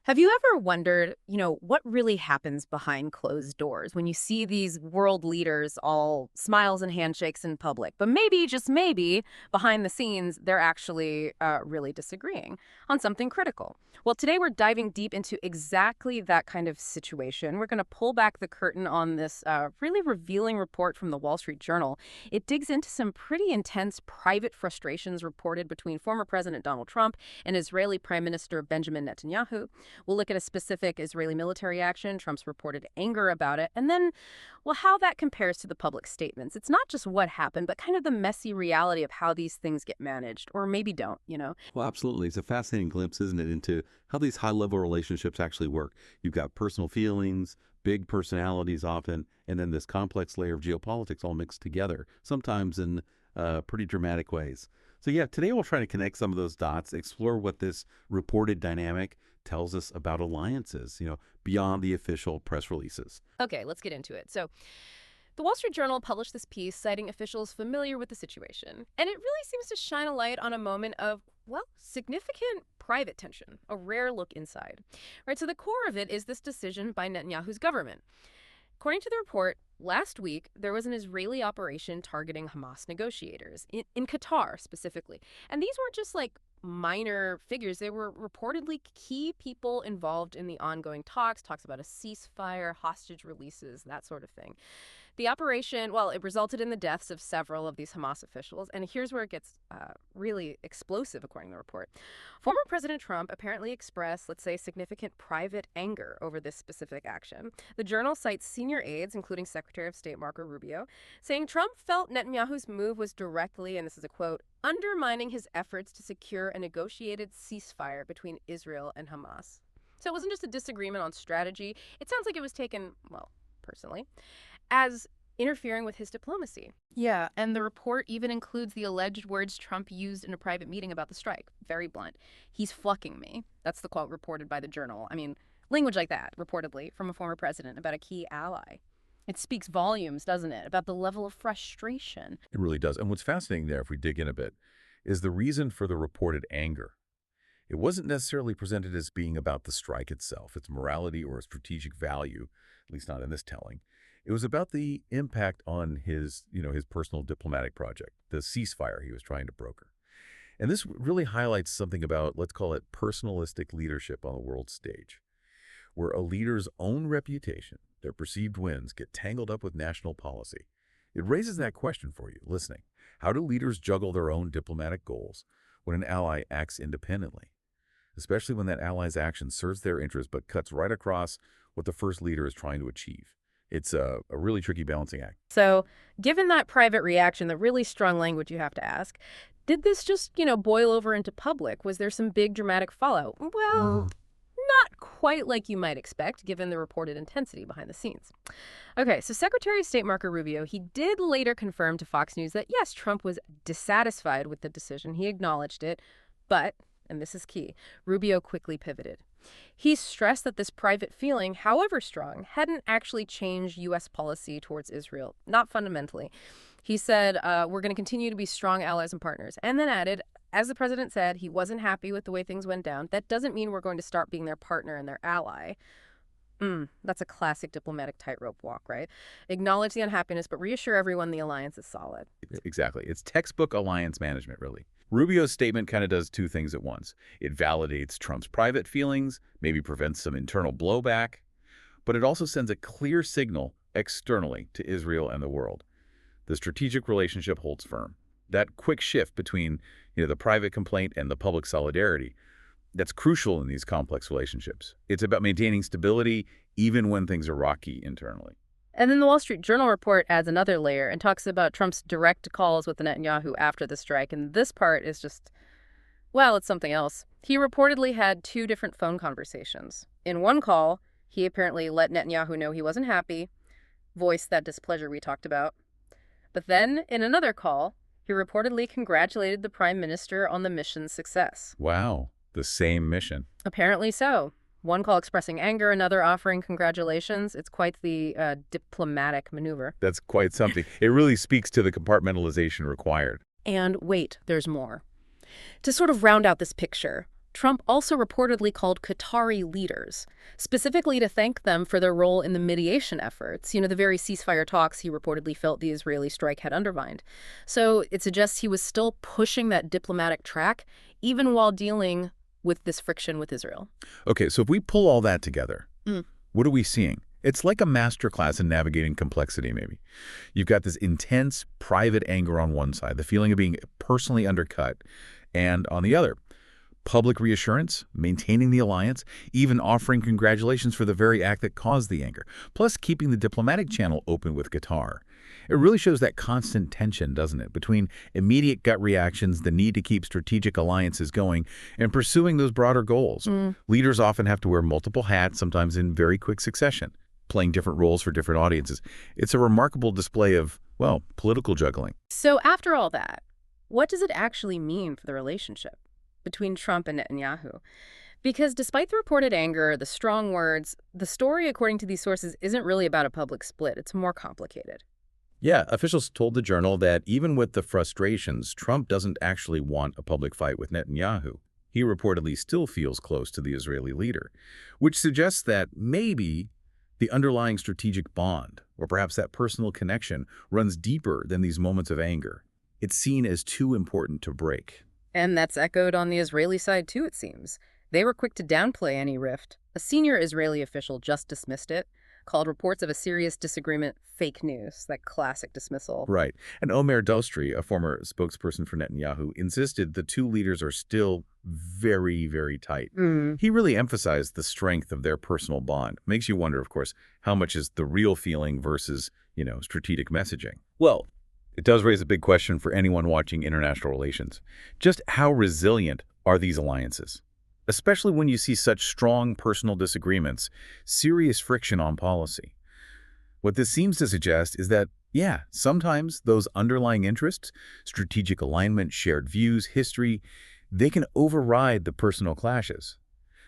Have you ever wondered, what really happens behind closed doors when you see these world leaders all smiles and handshakes in public, but maybe, just maybe, behind the scenes, they're actually really disagreeing on something critical? Well, today we're diving deep into exactly that kind of situation. We're going to pull back the curtain on this really revealing report from the Wall Street Journal. It digs into some pretty intense private frustrations reported between former President Donald Trump and Israeli Prime Minister Benjamin Netanyahu. We'll look at a specific Israeli military action, Trump's reported anger about it, and then, well, how that compares to the public statements. It's not just what happened, but kind of the messy reality of how these things get managed, or maybe don't. Well, absolutely. It's a fascinating glimpse, isn't it, into how these high-level relationships actually work. You've got personal feelings, big personalities often, and then this complex layer of geopolitics all mixed together, sometimes in pretty dramatic ways. So yeah, today we'll try to connect some of those dots, explore what this reported dynamic tells us about alliances, beyond the official press releases. Okay, let's get into it. So, the Wall Street Journal published this piece citing officials familiar with the situation, and it really seems to shine a light on a moment of, well, significant private tension, a rare look inside. Right, so the core of it is this decision by Netanyahu's government. According to the report, last week, there was an Israeli operation targeting Hamas negotiators, in Qatar specifically. And these weren't just like minor figures. They were reportedly key people involved in the ongoing talks about a ceasefire, hostage releases, that sort of thing. The operation, well, it resulted in the deaths of several of these Hamas officials, and here's where it gets really explosive, according to the report. Former President Trump apparently expressed, let's say, significant private anger over this specific action. The Journal cites senior aides, including Secretary of State Marco Rubio, saying Trump felt Netanyahu's move was directly, and this is a quote, undermining his efforts to secure a negotiated ceasefire between Israel and Hamas. So it wasn't just a disagreement on strategy. It sounds like it was taken, well, personally, as interfering with his diplomacy. Yeah, and the report even includes the alleged words Trump used in a private meeting about the strike. Very blunt. He's fucking me. That's the quote reported by the Journal. I mean, language like that, reportedly, from a former president about a key ally. It speaks volumes, doesn't it, about the level of frustration. It really does. And what's fascinating there, if we dig in a bit, is the reason for the reported anger. It wasn't necessarily presented as being about the strike itself, its morality or strategic value, at least not in this telling. It was about the impact on his personal diplomatic project, the ceasefire he was trying to broker. And this really highlights something about, let's call it personalistic leadership on the world stage, where a leader's own reputation, their perceived wins, get tangled up with national policy. It raises that question for you, listening. How do leaders juggle their own diplomatic goals when an ally acts independently, especially when that ally's action serves their interests but cuts right across what the first leader is trying to achieve? It's a really tricky balancing act. So, given that private reaction, the really strong language you have to ask, did this just, boil over into public? Was there some big dramatic fallout? Well, not quite like you might expect, given the reported intensity behind the scenes. Okay, so Secretary of State Marco Rubio, he did later confirm to Fox News that, yes, Trump was dissatisfied with the decision. He acknowledged it, but, and this is key, Rubio quickly pivoted. He stressed that this private feeling, however strong, hadn't actually changed U.S. policy towards Israel, not fundamentally. He said, we're going to continue to be strong allies and partners, and then added, as the president said, he wasn't happy with the way things went down. That doesn't mean we're going to start being their partner and their ally. That's a classic diplomatic tightrope walk, right? Acknowledge the unhappiness, but reassure everyone the alliance is solid. Exactly. It's textbook alliance management, really. Rubio's statement kind of does two things at once. It validates Trump's private feelings, maybe prevents some internal blowback, but it also sends a clear signal externally to Israel and the world. The strategic relationship holds firm. That quick shift between the private complaint and the public solidarity, that's crucial in these complex relationships. It's about maintaining stability even when things are rocky internally. And then the Wall Street Journal report adds another layer and talks about Trump's direct calls with Netanyahu after the strike. And this part is just, well, it's something else. He reportedly had two different phone conversations. In one call, he apparently let Netanyahu know he wasn't happy, voiced that displeasure we talked about. But then, in another call, he reportedly congratulated the prime minister on the mission's success. Wow, the same mission. Apparently so. One call expressing anger, another offering congratulations. It's quite the diplomatic maneuver. That's quite something. It really speaks to the compartmentalization required. And wait, there's more. To sort of round out this picture, Trump also reportedly called Qatari leaders, specifically to thank them for their role in the mediation efforts, the very ceasefire talks he reportedly felt the Israeli strike had undermined. So it suggests he was still pushing that diplomatic track, even while dealing with this friction with Israel. Okay, so if we pull all that together, Mm. what are we seeing? It's like a masterclass in navigating complexity, maybe. You've got this intense private anger on one side, the feeling of being personally undercut, and on the other, public reassurance, maintaining the alliance, even offering congratulations for the very act that caused the anger, plus keeping the diplomatic channel open with Qatar. It really shows that constant tension, doesn't it, between immediate gut reactions, the need to keep strategic alliances going, and pursuing those broader goals. Leaders often have to wear multiple hats, sometimes in very quick succession, playing different roles for different audiences. It's a remarkable display of, well, political juggling. So after all that, what does it actually mean for the relationship between Trump and Netanyahu? Because despite the reported anger, the strong words, the story, according to these sources, isn't really about a public split. It's more complicated. Yeah, officials told the Journal that even with the frustrations, Trump doesn't actually want a public fight with Netanyahu. He reportedly still feels close to the Israeli leader, which suggests that maybe the underlying strategic bond, or perhaps that personal connection, runs deeper than these moments of anger. It's seen as too important to break. And that's echoed on the Israeli side, too, it seems. They were quick to downplay any rift. A senior Israeli official just dismissed it, called reports of a serious disagreement fake news, that classic dismissal. Right. And Omer Dostri, a former spokesperson for Netanyahu, insisted the two leaders are still very, very tight. He really emphasized the strength of their personal bond. Makes you wonder, of course, how much is the real feeling versus, strategic messaging. Well, it does raise a big question for anyone watching international relations. Just how resilient are these alliances? Especially when you see such strong personal disagreements, serious friction on policy. What this seems to suggest is that, yeah, sometimes those underlying interests, strategic alignment, shared views, history, they can override the personal clashes.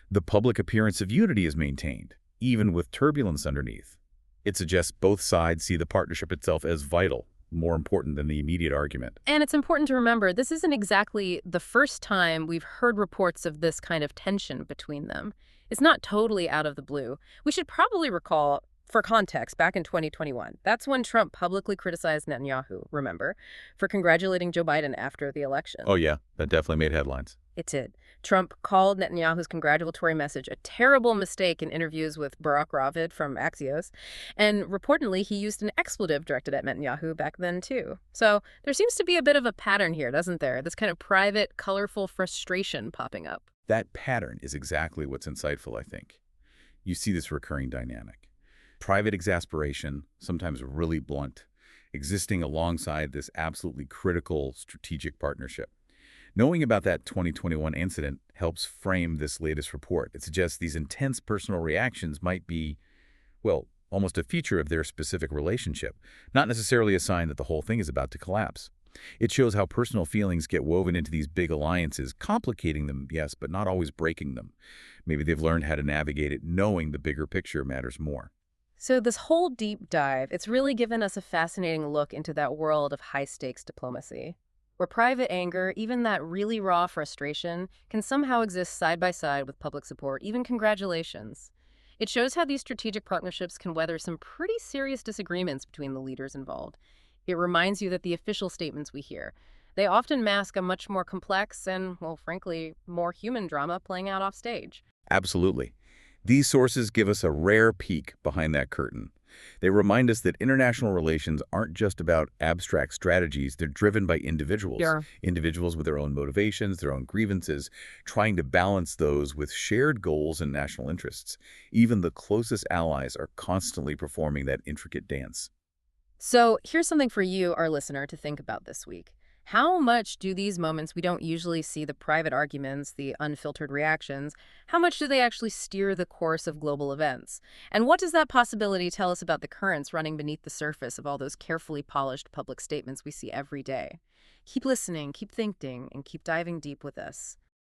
The public appearance of unity is maintained, even with turbulence underneath. It suggests both sides see the partnership itself as vital, more important than the immediate argument. And it's important to remember, this isn't exactly the first time we've heard reports of this kind of tension between them. It's not totally out of the blue. We should probably recall, for context, back in 2021, that's when Trump publicly criticized Netanyahu, remember, for congratulating Joe Biden after the election. Oh yeah, that definitely made headlines. It did. Trump called Netanyahu's congratulatory message a terrible mistake in interviews with Barak Ravid from Axios, and reportedly he used an expletive directed at Netanyahu back then too. So there seems to be a bit of a pattern here, doesn't there? This kind of private, colorful frustration popping up. That pattern is exactly what's insightful, I think. You see this recurring dynamic. Private exasperation, sometimes really blunt, existing alongside this absolutely critical strategic partnership. Knowing about that 2021 incident helps frame this latest report. It suggests these intense personal reactions might be, well, almost a feature of their specific relationship, not necessarily a sign that the whole thing is about to collapse. It shows how personal feelings get woven into these big alliances, complicating them, yes, but not always breaking them. Maybe they've learned how to navigate it, knowing the bigger picture matters more. So this whole deep dive, it's really given us a fascinating look into that world of high-stakes diplomacy, where private anger, even that really raw frustration, can somehow exist side by side with public support, even congratulations. It shows how these strategic partnerships can weather some pretty serious disagreements between the leaders involved. It reminds you that the official statements we hear, they often mask a much more complex and, well, frankly, more human drama playing out off stage. Absolutely. These sources give us a rare peek behind that curtain. They remind us that international relations aren't just about abstract strategies. They're driven by individuals. Yeah. Individuals with their own motivations, their own grievances, trying to balance those with shared goals and national interests. Even the closest allies are constantly performing that intricate dance. So here's something for you, our listener, to think about this week. How much do these moments we don't usually see, the private arguments, the unfiltered reactions, how much do they actually steer the course of global events? And what does that possibility tell us about the currents running beneath the surface of all those carefully polished public statements we see every day? Keep listening, keep thinking, and keep diving deep with us.